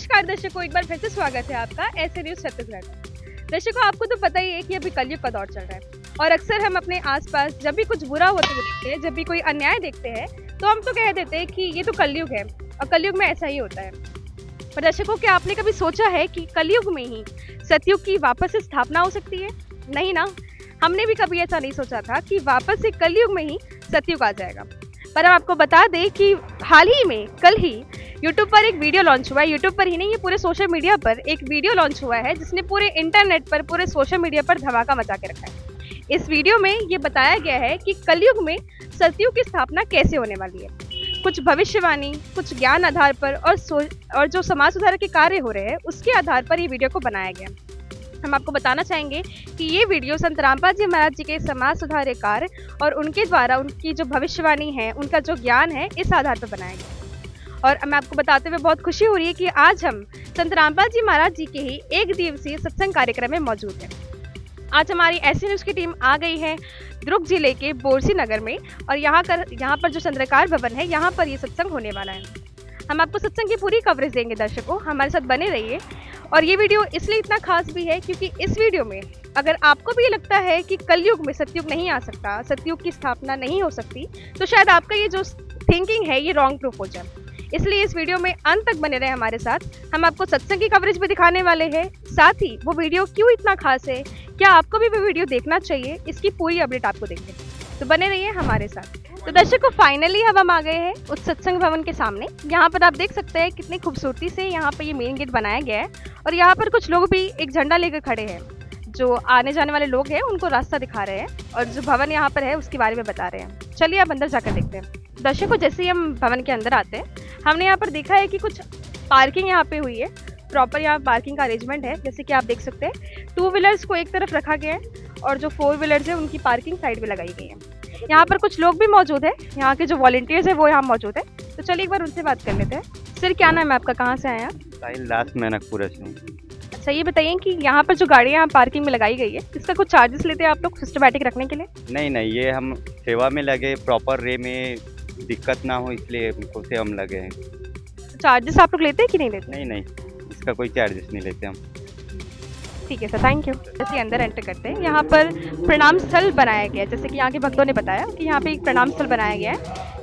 नमस्कार दर्शकों, एक बार फिर से स्वागत है आपका ऐसे न्यूज छत्तीसगढ़। दर्शकों, आपको तो पता ही है कि अभी कलयुग का दौर चल रहा है और अक्सर हम अपने आसपास जब भी कुछ बुरा होते हुए देखते हैं, जब भी कोई अन्याय देखते हैं, तो हम तो कह देते हैं कि ये तो कलयुग है और कलयुग में ऐसा ही होता है। पर दर्शकों, क्या आपने कभी सोचा है कि कलयुग में ही सतयुग की वापस से स्थापना हो सकती है? नहीं ना, हमने भी कभी ऐसा नहीं सोचा था कि वापस से कलयुग में ही सतयुग आ जाएगा। पर हम आपको बता दें कि हाल ही में कल ही यूट्यूब पर एक वीडियो लॉन्च हुआ है। यूट्यूब पर ही नहीं, ये पूरे सोशल मीडिया पर एक वीडियो लॉन्च हुआ है जिसने पूरे इंटरनेट पर, पूरे सोशल मीडिया पर धमाका मचा के रखा है। इस वीडियो में ये बताया गया है कि कलयुग में सतयुग की स्थापना कैसे होने वाली है। कुछ भविष्यवाणी, कुछ ज्ञान आधार पर और जो समाज सुधार के कार्य हो रहे हैं उसके आधार पर ये वीडियो को बनाया गया। हम आपको बताना चाहेंगे कि ये वीडियो संत रामपाल जी महाराज जी के समाज सुधार कार्य और उनके द्वारा उनकी जो भविष्यवाणी है, उनका जो ज्ञान है, इस आधार पर बनाया गया। और मैं आपको बताते हुए बहुत खुशी हो रही है कि आज हम संत रामपाल जी महाराज जी के ही एक दिवसीय सत्संग कार्यक्रम में मौजूद हैं। आज हमारी ऐसी न्यूज़ की टीम आ गई है दुर्ग जिले के बोरसी नगर में और यहाँ पर जो चंद्रकार भवन है, यहाँ पर ये सत्संग होने वाला है। हम आपको सत्संग की पूरी कवरेज देंगे। दर्शकों, हमारे साथ बने रहिए। और ये वीडियो इसलिए इतना खास भी है क्योंकि इस वीडियो में अगर आपको भी लगता है कि कलयुग में सतयुग नहीं आ सकता, सतयुग की स्थापना नहीं हो सकती, तो शायद आपका ये जो थिंकिंग है ये रॉन्ग प्रूफ हो जाए। इसलिए इस वीडियो में अंत तक बने रहे हमारे साथ। हम आपको सत्संग की कवरेज भी दिखाने वाले हैं, साथ ही वो वीडियो क्यों इतना खास है, क्या आपको भी वो वीडियो देखना चाहिए, इसकी पूरी अपडेट आपको देंगे। तो बने रहिए हमारे साथ। तो दर्शकों, फाइनली हम आ गए हैं उस सत्संग भवन के सामने। यहाँ पर आप देख सकते हैं कितनी खूबसूरती से यहाँ पर ये मेन गेट बनाया गया है और यहाँ पर कुछ लोग भी एक झंडा लेकर खड़े हैं। जो आने जाने वाले लोग हैं उनको रास्ता दिखा रहे हैं और जो भवन यहाँ पर है उसके बारे में बता रहे हैं। चलिए आप अंदर जाकर देखते हैं। दर्शकों, जैसे ही हम भवन के अंदर आते हैं, हमने यहाँ पर देखा है कि कुछ पार्किंग यहाँ पे हुई है। प्रॉपर यहाँ पार्किंग का अरेंजमेंट है। जैसे कि आप देख सकते हैं, 2 व्हीलर्स को एक तरफ रखा गया है और जो 4 व्हीलर्स है उनकी पार्किंग साइड में लगाई गई है। यहाँ पर कुछ लोग भी मौजूद है, यहाँ के जो वॉलंटियर्स है वो यहाँ मौजूद है। तो चलिए एक बार उनसे बात कर लेते हैं। सर, क्या नाम है आपका, कहाँ से आए हैं? साहिल दास मैनकपुरा से। अच्छा, ये बताइए कि यहाँ पर जो गाड़ियाँ पार्किंग में लगाई गई है, इसका कुछ चार्जेस लेते हैं आप लोग सिस्टमैटिक रखने के लिए? नहीं, ये हम सेवा में लगे, प्रॉपर रे में दिक्कत ना हो इसलिए हमको से हम लगे हैं। चार्जेस आप लोग लेते हैं कि नहीं लेते? नहीं, इसका कोई चार्जेस नहीं लेते हम। ठीक है सर, थैंक यू। जैसे अंदर एंटर करते हैं, यहाँ पर प्रणाम स्थल बनाया गया है। जैसे कि यहाँ के भक्तों ने बताया कि यहाँ पे एक प्रणाम स्थल बनाया गया है।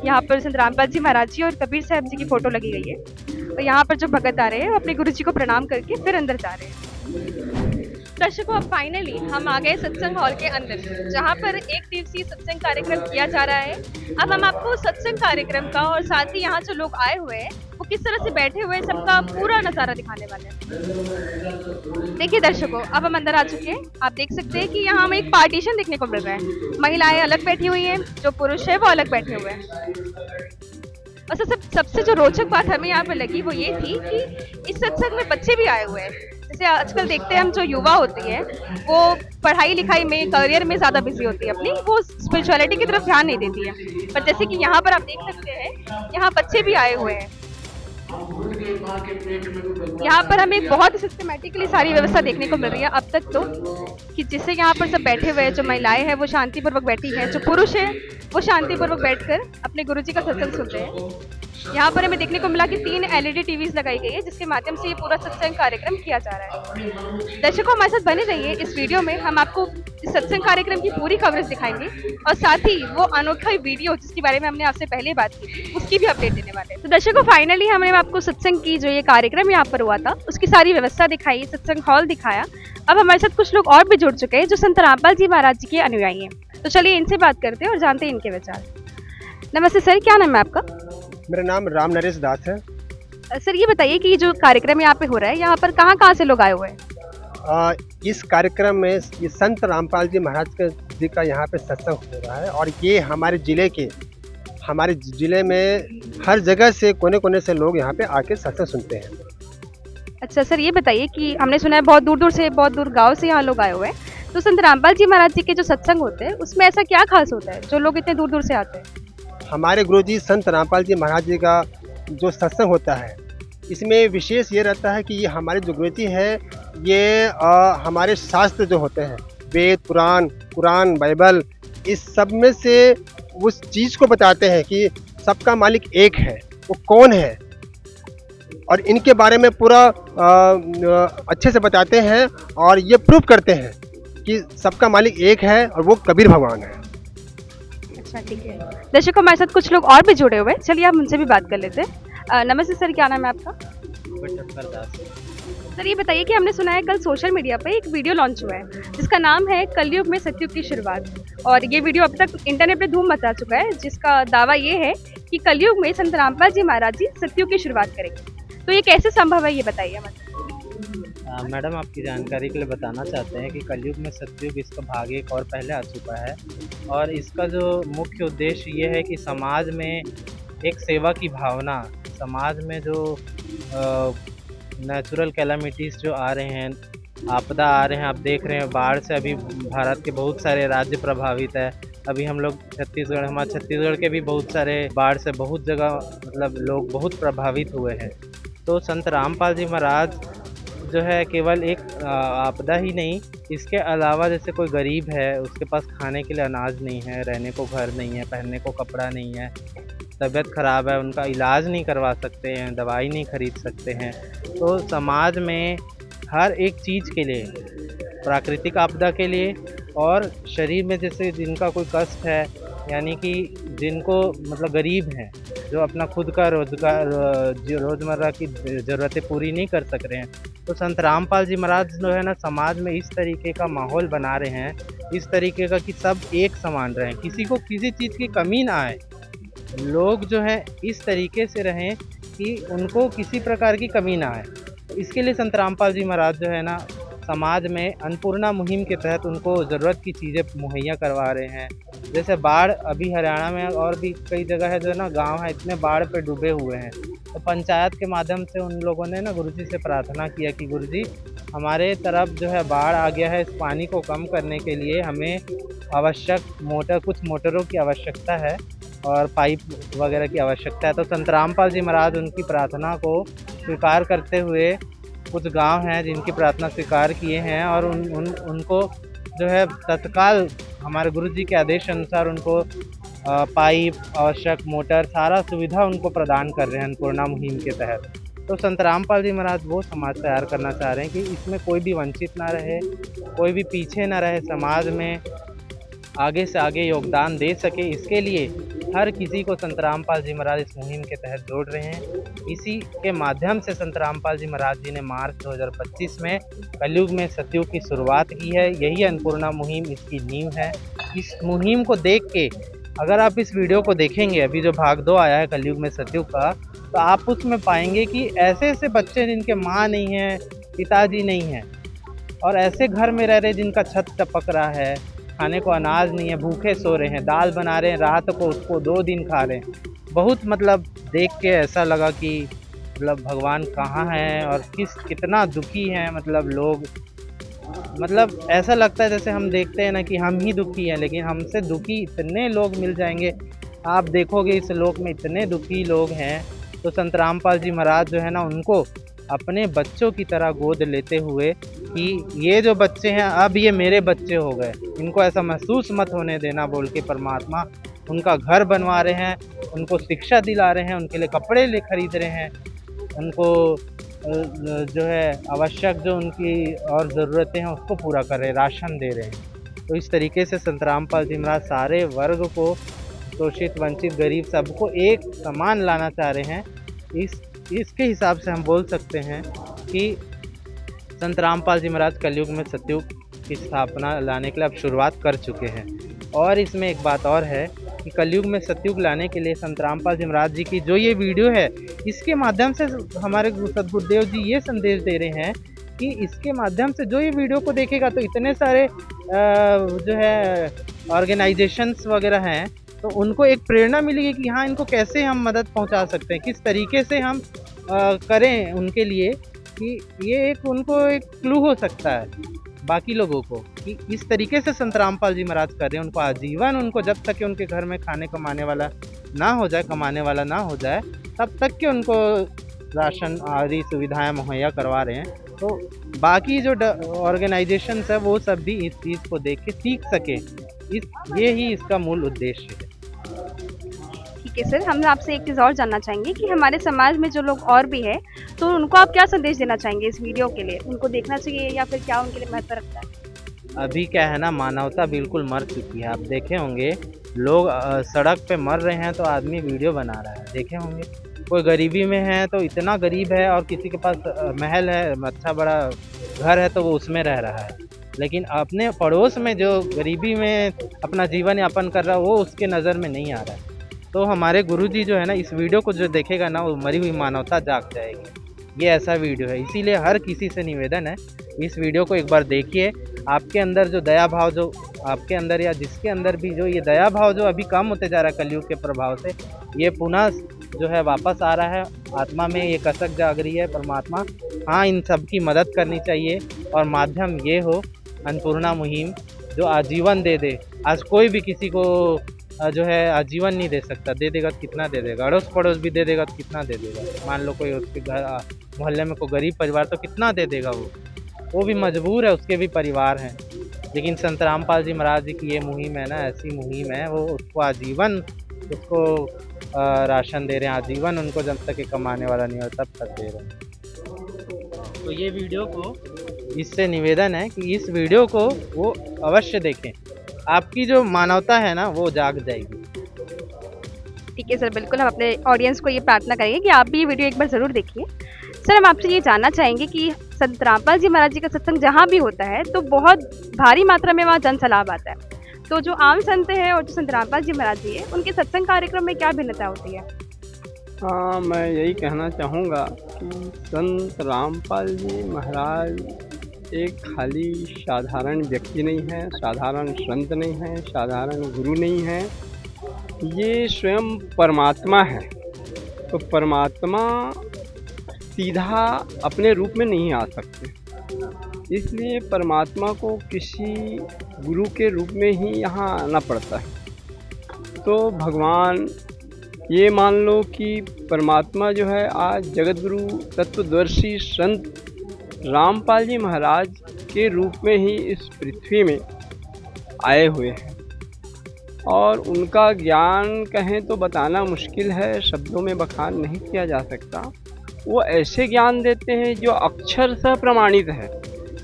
यहाँ पर संत रामपाल जी महाराज जी और कबीर साहब जी की फोटो लगी गई है और यहाँ पर जो भगत आ रहे हैं अपने गुरु जी को प्रणाम करके फिर अंदर जा रहे हैं। दर्शकों, अब फाइनली हम आ गए सत्संग हॉल के अंदर, जहाँ पर एक दिवसीय सत्संग कार्यक्रम किया जा रहा है। अब हम आपको सत्संग कार्यक्रम का और साथ ही यहाँ जो लोग आए हुए हैं वो किस तरह से बैठे हुए हैं, सबका पूरा नज़ारा दिखाने वाले हैं। देखिए दर्शकों, अब हम अंदर आ चुके हैं। आप देख सकते हैं कि यहाँ हमें एक पार्टीशन देखने को मिल रहा है। महिलाएं अलग बैठी हुई हैं, जो पुरुष है वो अलग बैठे हुए हैं। और सबसे जो रोचक बात हमें यहाँ पे लगी वो ये थी कि इस सत्संग में बच्चे भी आए हुए हैं। जैसे आजकल देखते हैं हम, जो युवा होती है वो पढ़ाई लिखाई में, करियर में ज़्यादा बिजी होती है अपनी, वो स्पिरिचुअलिटी की तरफ ध्यान नहीं देती है। पर जैसे कि यहाँ पर आप देख सकते हैं, यहाँ बच्चे भी आए हुए हैं। यहाँ पर हमें बहुत सिस्टमेटिकली सारी व्यवस्था देखने को मिल रही है अब तक तो, कि जिससे यहाँ पर सब बैठे हुए हैं। जो महिलाएं हैं वो शांतिपूर्वक बैठी हैं, जो पुरुष है वो शांतिपूर्वक बैठकर अपने गुरुजी का सत्संग सुनते हैं। यहाँ पर हमें देखने को मिला कि 3 LED टीवीज लगाई गई है, जिसके माध्यम से ये पूरा सत्संग कार्यक्रम किया जा रहा है। दर्शकों, हमारे साथ बने रहिए। इस वीडियो में हम आपको इस सत्संग कार्यक्रम की पूरी कवरेज दिखाएंगे और साथ ही वो अनोखा वीडियो जिसके बारे में हमने आपसे पहले बात की थी उसकी भी अपडेट देने वाले हैं। तो दर्शकों, फाइनली हमने आपको सत्संग की जो ये कार्यक्रम यहाँ पर हुआ था उसकी सारी व्यवस्था दिखाई, सत्संग हॉल दिखाया। अब हमारे साथ कुछ लोग और भी जुड़ चुके हैं जो संत रामपाल जी महाराज जी के अनुयायी हैं। तो चलिए इनसे बात करते हैं और जानते हैं इनके विचार। नमस्ते सर, क्या नाम है आपका? मेरा नाम राम नरेश दास है। सर, ये बताइए कि जो कार्यक्रम यहाँ पे हो रहा है, यहाँ पर कहाँ से लोग आए हुए हैं? इस कार्यक्रम में ये संत रामपाल जी महाराज जी का यहाँ पे सत्संग हो रहा है और ये हमारे ज़िले में हर जगह से, कोने कोने से लोग यहाँ पे आके सत्संग सुनते हैं। अच्छा सर, ये बताइए कि हमने सुना है बहुत दूर गाँव से यहाँ लोग आए हुए हैं, तो संत रामपाल जी महाराज जी के जो सत्संग होते हैं उसमें ऐसा क्या खास होता है जो लोग इतने दूर से आते हैं? हमारे गुरुजी संत रामपाल जी महाराज जी का जो सत्संग होता है, इसमें विशेष ये रहता है कि ये हमारे जो गुरुजी है, ये हमारे शास्त्र जो होते हैं, वेद, कुरान, बाइबल, इस सब में से उस चीज़ को बताते हैं कि सबका मालिक एक है। वो कौन है? और इनके बारे में पूरा अच्छे से बताते हैं और ये प्रूव करते हैं कि सबका मालिक एक है और वो कबीर भगवान है। अच्छा, ठीक है। दर्शकों, हमारे साथ कुछ लोग और भी जुड़े हुए हैं, चलिए आप उनसे भी बात कर लेते हैं। नमस्ते सर, क्या नाम है आपका? सर, ये बताइए कि हमने सुना है कल सोशल मीडिया पे एक वीडियो लॉन्च हुआ है जिसका नाम है कलयुग में सतयुग की शुरुआत, और ये वीडियो अब तक इंटरनेट पे धूम मचा चुका है, जिसका दावा ये है कि कलयुग में संत रामपाल जी महाराज जी सतयुग की शुरुआत करेंगे। तो ये कैसे संभव है, ये बताइए हमें। मैडम, आपकी जानकारी के लिए बताना चाहते हैं कि कलयुग में सतयुग इसका भाग एक और पहले आ चुका है, और इसका जो मुख्य उद्देश्य ये है कि समाज में एक सेवा की भावना, समाज में जो नेचुरल कैलामिटीज़ जो आ रहे हैं, आपदा आ रहे हैं, आप देख रहे हैं बाढ़ से अभी भारत के बहुत सारे राज्य प्रभावित है। अभी हम लोग हमारे छत्तीसगढ़ के भी बहुत सारे बाढ़ से बहुत जगह मतलब लोग बहुत प्रभावित हुए हैं। तो संत रामपाल जी महाराज जो है केवल एक आपदा ही नहीं, इसके अलावा जैसे कोई गरीब है, उसके पास खाने के लिए अनाज नहीं है, रहने को घर नहीं है, पहनने को कपड़ा नहीं है, तबीयत ख़राब है, उनका इलाज नहीं करवा सकते हैं, दवाई नहीं खरीद सकते हैं, तो समाज में हर एक चीज़ के लिए, प्राकृतिक आपदा के लिए और शरीर में जैसे जिनका कोई कष्ट है, यानी कि जिनको मतलब गरीब हैं, जो अपना खुद का रोज़गार रोज़मर्रा की ज़रूरतें पूरी नहीं कर सक रहे हैं, तो संत रामपाल जी महाराज जो है ना समाज में इस तरीके का माहौल बना रहे हैं, इस तरीके का कि सब एक समान रहें, किसी को किसी चीज़ की कमी ना आए, लोग जो है इस तरीके से रहें कि उनको किसी प्रकार की कमी ना आए। इसके लिए संत रामपाल जी महाराज जो है ना समाज में अन्नपूर्णा मुहिम के तहत उनको ज़रूरत की चीज़ें मुहैया करवा रहे हैं। जैसे बाढ़ अभी हरियाणा में और भी कई जगह है जो है ना गाँव है इतने बाढ़ पे डूबे हुए हैं, तो पंचायत के माध्यम से उन लोगों ने ना गुरुजी से प्रार्थना किया कि गुरुजी हमारे तरफ जो है बाढ़ आ गया है, इस पानी को कम करने के लिए हमें आवश्यक कुछ मोटरों की आवश्यकता है और पाइप वगैरह की आवश्यकता है। तो संत रामपाल जी महाराज उनकी प्रार्थना को स्वीकार करते हुए कुछ गांव हैं जिनकी प्रार्थना स्वीकार किए हैं और उनको जो है तत्काल हमारे गुरुजी के आदेश अनुसार उनको पाइप, आवश्यक मोटर, सारा सुविधा उनको प्रदान कर रहे हैं अन्नपूर्णा मुहिम के तहत। तो संत रामपाल जी महाराज वो समाज तैयार करना चाह रहे हैं कि इसमें कोई भी वंचित ना रहे, कोई भी पीछे ना रहे, समाज में आगे से आगे योगदान दे सके, इसके लिए हर किसी को संत रामपाल जी महाराज इस मुहिम के तहत जोड़ रहे हैं। इसी के माध्यम से संत रामपाल जी महाराज जी ने मार्च 2025 में कलयुग में सतयुग की शुरुआत की है। यही अन्नपूर्णा मुहिम इसकी नींव है। इस मुहिम को देख के अगर आप इस वीडियो को देखेंगे, अभी जो भाग 2 आया है कलयुग में सतयुग का, तो आप उसमें पाएंगे कि ऐसे ऐसे बच्चे जिनके माँ नहीं है, पिताजी नहीं है और ऐसे घर में रह रहे जिनका छत टपक रहा है, खाने को अनाज नहीं है, भूखे सो रहे हैं, दाल बना रहे हैं रात को, उसको 2 दिन खा रहे हैं। बहुत मतलब देख के ऐसा लगा कि मतलब भगवान कहाँ हैं और कितना दुखी हैं मतलब लोग, मतलब ऐसा लगता है जैसे हम देखते हैं ना कि हम ही दुखी हैं, लेकिन हमसे दुखी इतने लोग मिल जाएंगे। आप देखोगे इस लोक में इतने दुखी लोग हैं, तो संत रामपाल जी महाराज जो है ना उनको अपने बच्चों की तरह गोद लेते हुए कि ये जो बच्चे हैं अब ये मेरे बच्चे हो गए, इनको ऐसा महसूस मत होने देना बोल के परमात्मा उनका घर बनवा रहे हैं, उनको शिक्षा दिला रहे हैं, उनके लिए कपड़े खरीद रहे हैं, उनको जो है आवश्यक जो उनकी और ज़रूरतें हैं उसको पूरा कर रहे हैं, राशन दे रहे हैं। तो इस तरीके से संत रामपाल जी महाराज सारे वर्ग को, शोषित, वंचित, गरीब, सबको एक समान लाना चाह रहे हैं। इसके हिसाब से हम बोल सकते हैं कि संत रामपाल जी महाराज कलयुग में सतयुग की स्थापना लाने के लिए अब शुरुआत कर चुके हैं। और इसमें एक बात और है कि कलयुग में सतयुग लाने के लिए संत रामपाल जी महाराज जी की जो ये वीडियो है, इसके माध्यम से हमारे सद्गुरुदेव जी ये संदेश दे रहे हैं कि इसके माध्यम से जो ये वीडियो को देखेगा तो इतने सारे जो है ऑर्गेनाइजेशंस वगैरह हैं, तो उनको एक प्रेरणा मिलेगी कि हाँ इनको कैसे हम मदद पहुंचा सकते हैं, किस तरीके से हम करें उनके लिए, कि ये एक उनको एक क्लू हो सकता है बाकी लोगों को कि इस तरीके से संत रामपाल जी महाराज कर रहे हैं। उनको आजीवन, उनको जब तक कि उनके घर में खाने कमाने वाला ना हो जाए, कमाने वाला ना हो जाए, तब तक कि उनको राशन आदि सुविधाएं मुहैया करवा रहे हैं। तो बाकी जो ऑर्गेनाइजेशंस है वो सब भी इस चीज़ को देख के सीख सके, ये ही इसका मूल उद्देश्य है। ठीक ठीक है सर, हम आपसे एक चीज़ और जानना चाहेंगे कि हमारे समाज में जो लोग और भी हैं, तो उनको आप क्या संदेश देना चाहेंगे इस वीडियो के लिए? उनको देखना चाहिए या फिर क्या उनके लिए महत्व रखता है? अभी क्या है ना, मानवता बिल्कुल मर चुकी है। आप देखे होंगे लोग सड़क पे मर रहे हैं तो आदमी वीडियो बना रहा है, देखे होंगे। कोई गरीबी में है तो इतना गरीब है और किसी के पास महल है, अच्छा बड़ा घर है तो वो उसमें रह रहा है, लेकिन अपने पड़ोस में जो गरीबी में अपना जीवन यापन कर रहा है वो उसके नज़र में नहीं आ रहा है। तो हमारे गुरुजी जो है ना, इस वीडियो को जो देखेगा ना, वो मरी हुई मानवता जाग जाएगी। ये ऐसा वीडियो है, इसीलिए हर किसी से निवेदन है, इस वीडियो को एक बार देखिए। आपके अंदर जो दया भाव, जो आपके अंदर या जिसके अंदर भी जो ये दया भाव जो अभी कम होते जा रहा है कलयुग के प्रभाव से, ये पुनः जो है वापस आ रहा है। आत्मा में ये कसक जाग रही है परमात्मा। हाँ, इन सब की मदद करनी चाहिए और माध्यम ये हो अन्नपूर्णा मुहिम, जो आजीवन दे दे। आज कोई भी किसी को जो है आजीवन नहीं दे सकता, दे देगा तो कितना दे देगा, अड़ोस पड़ोस भी दे देगा तो कितना दे देगा। मान लो कोई उसके घर मोहल्ले में कोई गरीब परिवार, तो कितना दे देगा वो भी मजबूर है, उसके भी परिवार हैं। लेकिन संत रामपाल जी महाराज जी की ये मुहिम है ना, ऐसी मुहिम है, वो उसको आजीवन उसको राशन दे रहे हैं, आजीवन उनको जब तक ये कमाने वाला नहीं हो तब तक दे रहे हैं। तो ये वीडियो को, इससे निवेदन है कि इस वीडियो को वो अवश्य देखें, आपकी जो मानवता है ना वो जाग जाएगी। ठीक है सर, बिल्कुल हम अपने ऑडियंस को ये प्रार्थना करेंगे कि आप भी ये वीडियो एक बार ज़रूर देखिए। सर, हम आपसे ये जानना चाहेंगे कि संत रामपाल जी महाराज जी का सत्संग जहाँ भी होता है तो बहुत भारी मात्रा में वहाँ जन सैलाब आता है, तो जो आम संत हैं और जो संत रामपाल जी महाराज जी हैं, उनके सत्संग कार्यक्रम में क्या भिन्नता होती है? हाँ, मैं यही कहना चाहूँगा कि संत रामपाल जी महाराज एक खाली साधारण व्यक्ति नहीं है, साधारण संत नहीं है, साधारण गुरु नहीं है, ये स्वयं परमात्मा है। तो परमात्मा सीधा अपने रूप में नहीं आ सकते, इसलिए परमात्मा को किसी गुरु के रूप में ही यहाँ आना पड़ता है। तो भगवान, ये मान लो कि परमात्मा जो है आज जगतगुरु तत्वदर्शी संत रामपाल जी महाराज के रूप में ही इस पृथ्वी में आए हुए हैं, और उनका ज्ञान कहें तो बताना मुश्किल है, शब्दों में बखान नहीं किया जा सकता। वो ऐसे ज्ञान देते हैं जो अक्षरशः प्रमाणित है।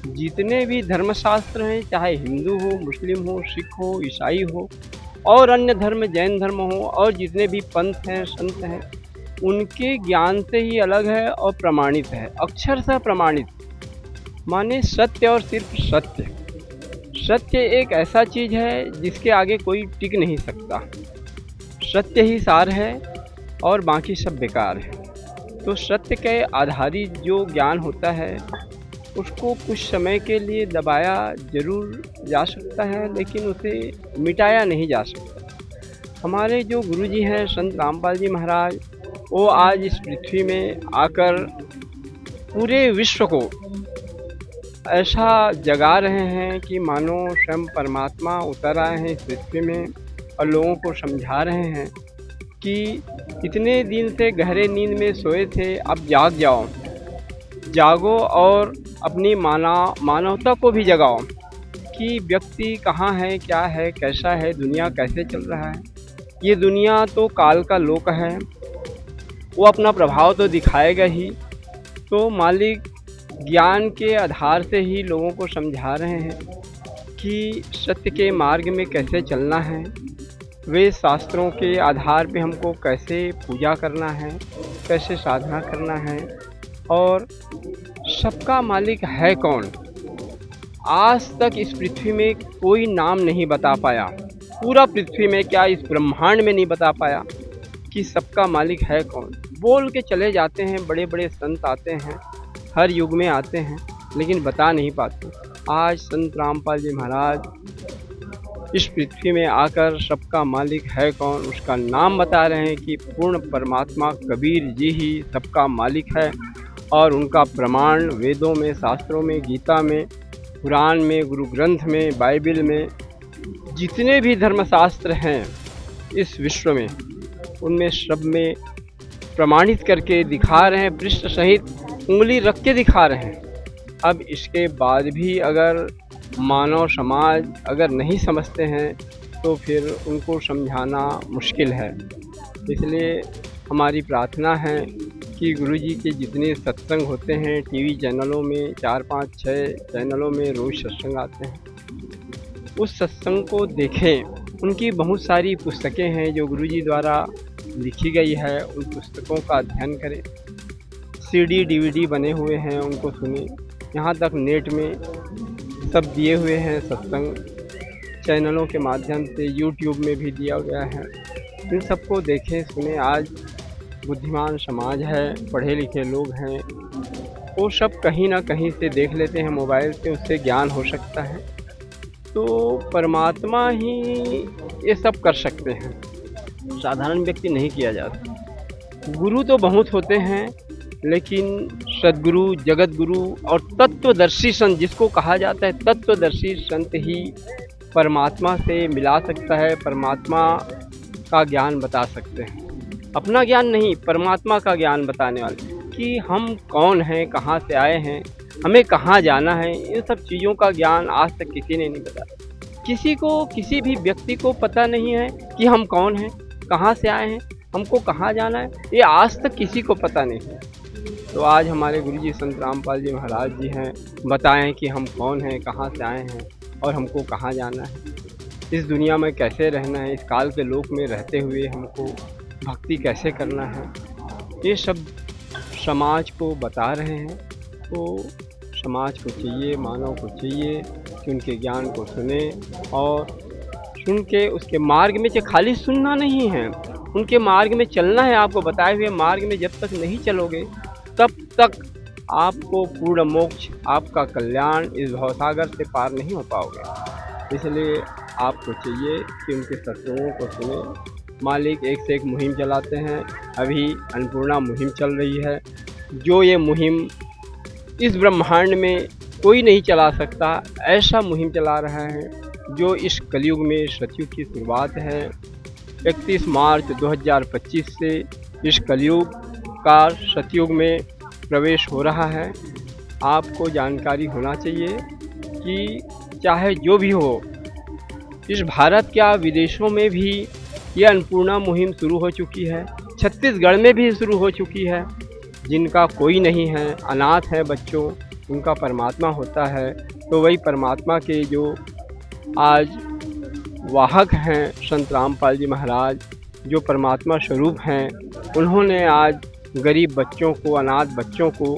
जितने भी धर्मशास्त्र हैं, चाहे हिंदू हो, मुस्लिम हो, सिख हो, ईसाई हो और अन्य धर्म, जैन धर्म हो, और जितने भी पंथ हैं, संत हैं, उनके ज्ञान से ही अलग है और प्रमाणित है, अक्षरशः प्रमाणित। माने सत्य और सिर्फ सत्य। सत्य एक ऐसा चीज़ है जिसके आगे कोई टिक नहीं सकता। सत्य ही सार है और बाकी सब बेकार है। तो सत्य के आधारित जो ज्ञान होता है उसको कुछ समय के लिए दबाया जरूर जा सकता है, लेकिन उसे मिटाया नहीं जा सकता। हमारे जो गुरुजी हैं संत रामपाल जी महाराज, वो आज इस पृथ्वी में आकर पूरे विश्व को ऐसा जगा रहे हैं कि मानो स्वयं परमात्मा उतर आए हैं इस पृथ्वी में और लोगों को समझा रहे हैं कि इतने दिन से गहरे नींद में सोए थे, अब जाग जाओ, जागो और अपनी मानवता को भी जगाओ कि व्यक्ति कहाँ है, क्या है, कैसा है, दुनिया कैसे चल रहा है। ये दुनिया तो काल का लोक है, वो अपना प्रभाव तो दिखाएगा ही। तो मालिक ज्ञान के आधार से ही लोगों को समझा रहे हैं कि सत्य के मार्ग में कैसे चलना है, वे शास्त्रों के आधार पे हमको कैसे पूजा करना है, कैसे साधना करना है, और सबका मालिक है कौन। आज तक इस पृथ्वी में कोई नाम नहीं बता पाया, पूरा पृथ्वी में क्या इस ब्रह्मांड में नहीं बता पाया कि सबका मालिक है कौन। बोल के चले जाते हैं, बड़े बड़े संत आते हैं, हर युग में आते हैं, लेकिन बता नहीं पाते। आज संत रामपाल जी महाराज इस पृथ्वी में आकर सबका मालिक है कौन उसका नाम बता रहे हैं कि पूर्ण परमात्मा कबीर जी ही सबका मालिक है, और उनका प्रमाण वेदों में, शास्त्रों में, गीता में, कुरान में, गुरु ग्रंथ में, बाइबल में, जितने भी धर्मशास्त्र हैं इस विश्व में, उनमें सब में प्रमाणित करके दिखा रहे हैं, पृष्ठ सहित उंगली रख के दिखा रहे हैं। अब इसके बाद भी अगर मानव समाज अगर नहीं समझते हैं तो फिर उनको समझाना मुश्किल है। इसलिए हमारी प्रार्थना है कि गुरुजी के जितने सत्संग होते हैं टीवी चैनलों में 4, 5, 6 चैनलों में रोज़ सत्संग आते हैं, उस सत्संग को देखें। उनकी बहुत सारी पुस्तकें हैं जो गुरुजी द्वारा लिखी गई है, उन पुस्तकों का अध्ययन करें। CD DVD बने हुए हैं, उनको सुनें। यहाँ तक नेट में सब दिए हुए हैं, सत्संग चैनलों के माध्यम से यूट्यूब में भी दिया गया है। इन सबको देखें, सुने। आज बुद्धिमान समाज है, पढ़े लिखे लोग हैं, वो सब कहीं ना कहीं से देख लेते हैं मोबाइल से, उससे ज्ञान हो सकता है। तो परमात्मा ही ये सब कर सकते हैं, साधारण व्यक्ति नहीं किया जाता। गुरु तो बहुत होते हैं, लेकिन सद्गुरु, जगत गुरु और तत्वदर्शी संत, जिसको कहा जाता है तत्वदर्शी संत, ही परमात्मा से मिला सकता है, परमात्मा का ज्ञान बता सकते हैं। अपना ज्ञान नहीं, परमात्मा का ज्ञान बताने वाले, कि हम कौन हैं, कहाँ से आए हैं, हमें कहाँ जाना है, इन सब चीज़ों का ज्ञान आज तक किसी ने नहीं बताया। किसी को, किसी भी व्यक्ति को पता नहीं है कि हम कौन हैं, कहाँ से आए हैं, हमको कहाँ जाना है, ये आज तक किसी को पता नहीं है। तो आज हमारे गुरुजी संत रामपाल जी महाराज जी हैं, बताएं कि हम कौन हैं, कहाँ से आए हैं और हमको कहाँ जाना है, इस दुनिया में कैसे रहना है, इस काल के लोक में रहते हुए हमको भक्ति कैसे करना है, ये सब समाज को बता रहे हैं। तो समाज को चाहिए, मानव को चाहिए कि उनके ज्ञान को सुने और सुन के उसके मार्ग में, खाली सुनना नहीं है, उनके मार्ग में चलना है। आपको बताए हुए मार्ग में जब तक नहीं चलोगे तब तक आपको पूर्ण मोक्ष, आपका कल्याण इस भवसागर से पार नहीं हो पाओगे। इसलिए आपको चाहिए कि उनके सत्संगों को सुने। मालिक एक से एक मुहिम चलाते हैं। अभी अन्नपूर्णा मुहिम चल रही है, जो ये मुहिम इस ब्रह्मांड में कोई नहीं चला सकता, ऐसा मुहिम चला रहा है जो इस कलयुग में सतयुग की शुरुआत है। 31 मार्च 2025 से इस कलयुग का सतयुग में प्रवेश हो रहा है। आपको जानकारी होना चाहिए कि चाहे जो भी हो, इस भारत क्या विदेशों में भी ये अन्नपूर्णा मुहिम शुरू हो चुकी है, छत्तीसगढ़ में भी शुरू हो चुकी है। जिनका कोई नहीं है, अनाथ है बच्चों, उनका परमात्मा होता है। तो वही परमात्मा के जो आज वाहक हैं संत रामपाल जी महाराज, जो परमात्मा स्वरूप हैं, उन्होंने आज गरीब बच्चों को, अनाथ बच्चों को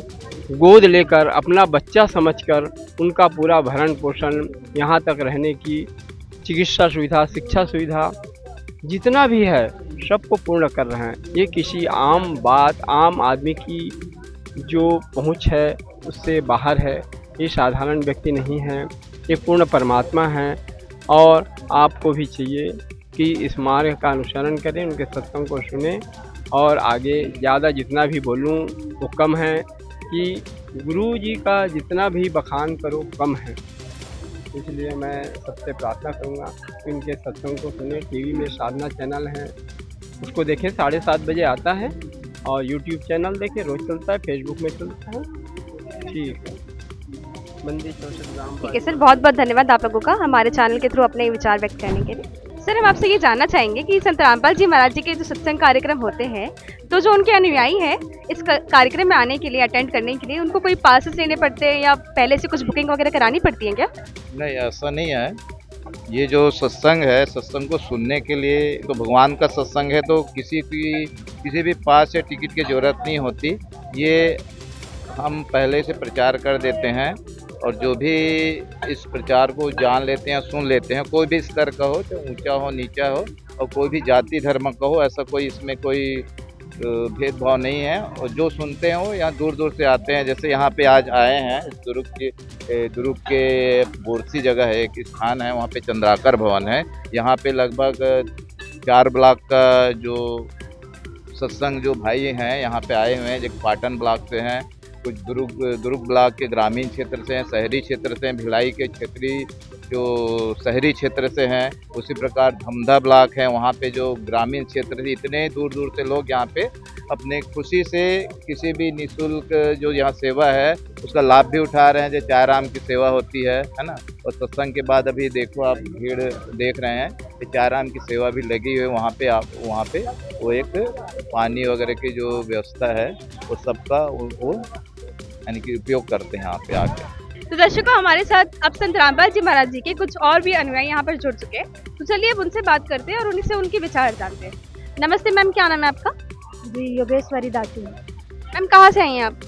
गोद लेकर, अपना बच्चा समझकर उनका पूरा भरण पोषण, यहाँ तक रहने की चिकित्सा सुविधा, शिक्षा सुविधा जितना भी है सबको पूर्ण कर रहे हैं। ये किसी आम बात, आम आदमी की जो पहुँच है उससे बाहर है। ये साधारण व्यक्ति नहीं है, ये पूर्ण परमात्मा हैं। और आपको भी चाहिए कि इस मार्ग का अनुसरण करें, उनके सत्संग को सुने। और आगे ज़्यादा जितना भी बोलूं वो कम है, कि गुरु जी का जितना भी बखान करो कम है। इसलिए मैं सबसे प्रार्थना करूंगा कि इनके सत्संग को सुने। टीवी में साधना चैनल है, उसको देखें, 7:30 बजे आता है। और यूट्यूब चैनल देखें, रोज़ चलता है, फेसबुक में चलता है। ठीक है, बंदी ठीक है सर, बहुत बहुत धन्यवाद आप लोगों का हमारे चैनल के थ्रू अपने विचार व्यक्त करने के लिए। सर, हम आपसे ये जानना चाहेंगे कि संत रामपाल जी महाराज जी के जो सत्संग कार्यक्रम होते हैं, तो जो उनके अनुयायी हैं इस कार्यक्रम में आने के लिए, अटेंड करने के लिए, उनको कोई पासेस लेने पड़ते हैं या पहले से कुछ बुकिंग वगैरह करानी पड़ती है क्या? नहीं, ऐसा नहीं है। ये जो सत्संग है, सत्संग को सुनने के लिए, तो भगवान का सत्संग है, तो किसी भी पास या टिकट की ज़रूरत नहीं होती। ये हम पहले से प्रचार कर देते हैं, और जो भी इस प्रचार को जान लेते हैं, सुन लेते हैं, कोई भी स्तर का हो, चाहे ऊंचा हो, नीचा हो, और कोई भी जाति धर्म का हो, ऐसा कोई इसमें कोई भेदभाव नहीं है। और जो सुनते हैं वो यहाँ दूर दूर से आते हैं। जैसे यहाँ पे आज आए हैं, दुर्ग के बोरसी जगह है, एक स्थान है, वहाँ पे चंद्राकर भवन है। यहाँ पे लगभग 4 ब्लॉक का जो सत्संग जो भाई हैं यहाँ पे आए हुए हैं, जो पाटन ब्लॉक से हैं, कुछ दुर्ग ब्लॉक के ग्रामीण क्षेत्र से हैं, शहरी क्षेत्र से हैं, भिलाई के क्षेत्रीय जो शहरी क्षेत्र से हैं, उसी प्रकार धमधा ब्लॉक है, वहाँ पे जो ग्रामीण क्षेत्र से इतने दूर दूर से लोग यहाँ पे अपने खुशी से किसी भी निःशुल्क जो यहाँ सेवा है उसका लाभ भी उठा रहे हैं। जो चाराम की सेवा होती है ना, और सत्संग के बाद अभी देखो आप भीड़ देख रहे हैं कि चाराम की सेवा भी लगी हुई है वहाँ पे। आप वहाँ पे वो एक पानी वगैरह की जो व्यवस्था है वो सबका वो यानी कि उपयोग करते हैं यहाँ पे आके। तो दर्शकों, हमारे साथ अब संत रामपाल जी महाराज जी के कुछ और भी अनुयायी यहाँ पर जुड़ चुके हैं। तो चलिए अब उनसे बात करते हैं और उनसे उनके विचार जानते हैं। नमस्ते मैम, क्या नाम है आपका? जी, योगेश्वरी दासी। मैम कहाँ से आई हैं आप?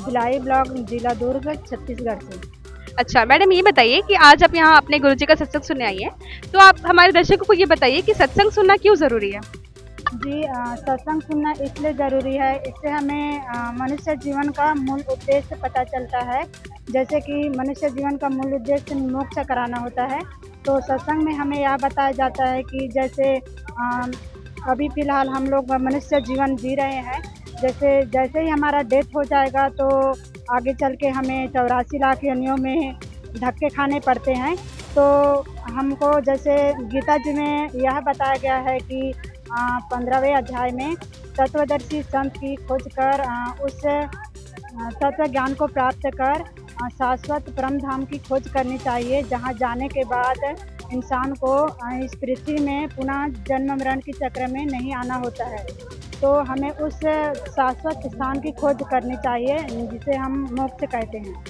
भिलाई ब्लॉक, जिला दुर्ग, छत्तीसगढ़ से। अच्छा मैडम, ये बताइए कि आज आप यहाँ अपने गुरुजी का सत्संग सुनने आई हैं, तो आप हमारे दर्शकों को ये बताइए कि सत्संग सुनना क्यों ज़रूरी है? जी, सत्संग सुनना इसलिए ज़रूरी है, इससे हमें मनुष्य जीवन का मूल उद्देश्य पता चलता है। जैसे कि मनुष्य जीवन का मूल उद्देश्य मोक्ष कराना होता है, तो सत्संग में हमें यह बताया जाता है कि जैसे अभी फ़िलहाल हम लोग मनुष्य जीवन जी रहे हैं, जैसे ही हमारा डेथ हो जाएगा तो आगे चल के हमें 84 लाख योनियों में धक्के खाने पड़ते हैं। तो हमको जैसे गीता जी में यह बताया गया है कि 15वें अध्याय में तत्वदर्शी संत की खोज कर उस तत्व ज्ञान को प्राप्त कर शाश्वत परम धाम की खोज करनी चाहिए, जहां जाने के बाद इंसान को इस पृथ्वी में पुनः जन्म मरण के चक्र में नहीं आना होता है। तो हमें उस शाश्वत स्थान की खोज करनी चाहिए जिसे हम मोक्ष कहते हैं।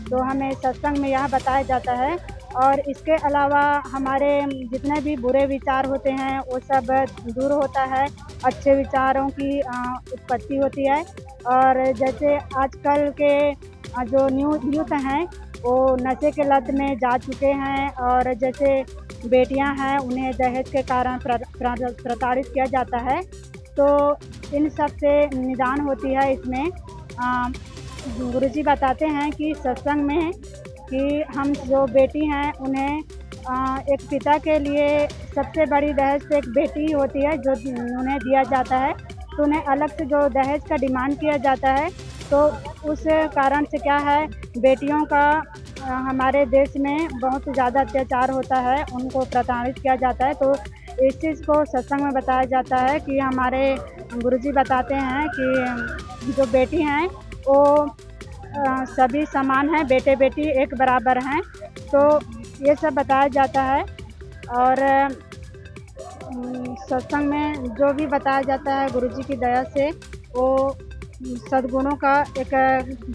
तो हमें सत्संग में यह बताया जाता है। और इसके अलावा हमारे जितने भी बुरे विचार होते हैं वो सब दूर होता है, अच्छे विचारों की उत्पत्ति होती है। और जैसे आजकल के जो यूथ हैं वो नशे के लत में जा चुके हैं, और जैसे बेटियां हैं उन्हें दहेज के कारण प्रताड़ित किया जाता है। तो इन सब से निदान होती है। इसमें गुरुजी बताते हैं कि सत्संग में कि हम जो बेटी हैं उन्हें एक पिता के लिए सबसे बड़ी दहेज तो एक बेटी होती है जो उन्हें दिया जाता है, तो उन्हें अलग से जो दहेज का डिमांड किया जाता है, तो उस कारण से क्या है, बेटियों का हमारे देश में बहुत ज़्यादा अत्याचार होता है, उनको प्रताड़ित किया जाता है। तो इस चीज़ को सत्संग में बताया जाता है कि हमारे गुरुजी बताते हैं कि जो बेटी हैं वो सभी समान हैं, बेटे बेटी एक बराबर हैं। तो ये सब बताया जाता है। और सत्संग में जो भी बताया जाता है गुरुजी की दया से, वो सद्गुणों का एक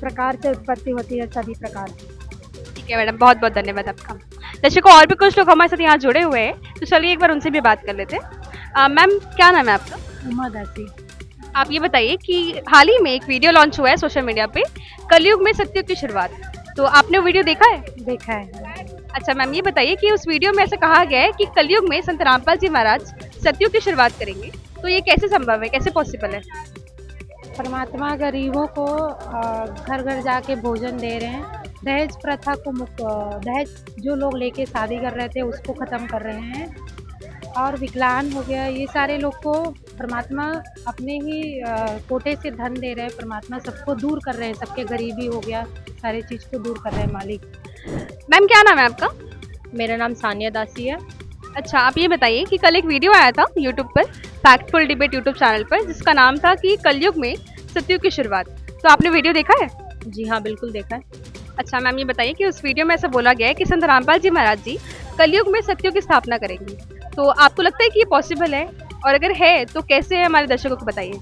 प्रकार से उत्पत्ति होती है, सभी प्रकार की। ठीक है मैडम, बहुत बहुत धन्यवाद आपका। दर्शकों, और भी कुछ लोग हमारे साथ यहाँ जुड़े हुए हैं, तो चलिए एक बार उनसे भी बात कर लेते हैं। मैम क्या नाम है आपका? उमा दासी। आप ये बताइए कि हाल ही में एक वीडियो लॉन्च हुआ है सोशल मीडिया पे, कलयुग में सत्युग की शुरुआत, तो आपने वो वीडियो देखा है? देखा है। अच्छा मैम, ये बताइए कि उस वीडियो में ऐसा कहा गया है कि कलयुग में संत रामपाल जी महाराज सत्युग की शुरुआत करेंगे, तो ये कैसे संभव है, कैसे पॉसिबल है? परमात्मा गरीबों को घर घर जाके भोजन दे रहे हैं, दहेज प्रथा को दहेज जो लोग लेके शादी कर रहे थे उसको ख़त्म कर रहे हैं, और विकलांग हो गया, ये सारे लोग को परमात्मा अपने ही कोटे से धन दे रहे हैं। परमात्मा सबको दूर कर रहे हैं, सबके गरीबी हो गया, सारी चीज़ को दूर कर रहे हैं मालिक। मैम क्या नाम है आपका? मेरा नाम सानिया दासी है। अच्छा, आप ये बताइए कि कल एक वीडियो आया था यूट्यूब पर, फैक्टफुल डिबेट यूट्यूब चैनल पर, जिसका नाम था कि कलयुग में सत्युग की शुरुआत, तो आपने वीडियो देखा है? जी हाँ, बिल्कुल देखा है। अच्छा मैम, ये बताइए कि उस वीडियो में ऐसा बोला गया है कि संत रामपाल जी महाराज जी कलयुग में सत्युग की स्थापना करेंगे, तो आपको लगता है कि ये पॉसिबल है, और अगर है तो कैसे है, हमारे दर्शकों को बताइए।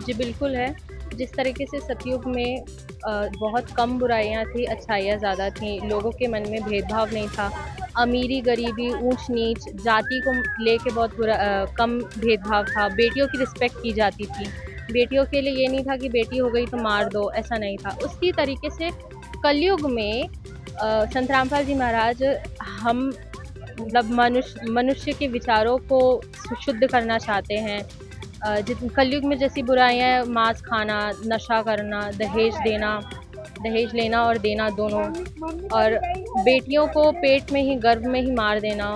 जी बिल्कुल है। जिस तरीके से सतयुग में बहुत कम बुराइयां थी, अच्छाइयाँ ज़्यादा थी, लोगों के मन में भेदभाव नहीं था, अमीरी गरीबी ऊंच नीच जाति को लेके बहुत कम भेदभाव था, बेटियों की रिस्पेक्ट की जाती थी, बेटियों के लिए ये नहीं था कि बेटी हो गई तो मार दो, ऐसा नहीं था। उसी तरीके से कलयुग में संत रामपाल जी महाराज हम मतलब मनुष्य के विचारों को शुद्ध करना चाहते हैं। कलयुग में जैसी बुराइयाँ, मांस खाना, नशा करना, दहेज लेना और देना दोनों, और बेटियों को पेट में ही गर्भ में ही मार देना,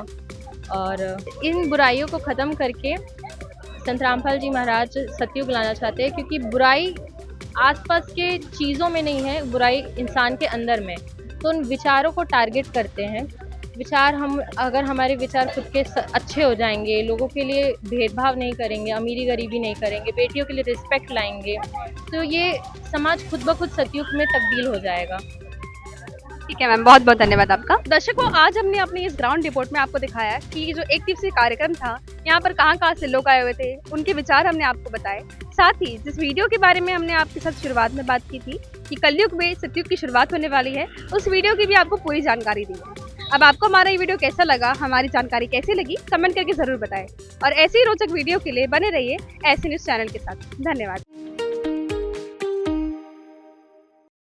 और इन बुराइयों को ख़त्म करके संत रामपाल जी महाराज सतयुग लाना चाहते हैं, क्योंकि बुराई आसपास के चीज़ों में नहीं है, बुराई इंसान के अंदर में। तो उन विचारों को टारगेट करते हैं विचार हम अगर हमारे विचार खुद के अच्छे हो जाएंगे, लोगों के लिए भेदभाव नहीं करेंगे, अमीरी गरीबी नहीं करेंगे, बेटियों के लिए रिस्पेक्ट लाएंगे, तो ये समाज खुद ब खुद सतयुग में तब्दील हो जाएगा। ठीक है मैम, बहुत बहुत धन्यवाद आपका। दर्शकों, आज हमने अपनी इस ग्राउंड रिपोर्ट में आपको दिखाया कि जो एक दिवसीय कार्यक्रम था, यहाँ पर कहाँ से लोग आए हुए थे, उनके विचार हमने आपको बताए। साथ ही जिस वीडियो के बारे में हमने आपके साथ शुरुआत में बात की थी कि कलयुग में सतयुग की शुरुआत होने वाली है, उस वीडियो की भी आपको पूरी जानकारी दी है। अब आपको हमारा ये वीडियो कैसा लगा, हमारी जानकारी कैसी लगी, कमेंट करके जरूर बताएं। और ऐसी ही रोचक वीडियो के लिए बने रहिए ऐसे न्यूज़ चैनल के साथ। धन्यवाद।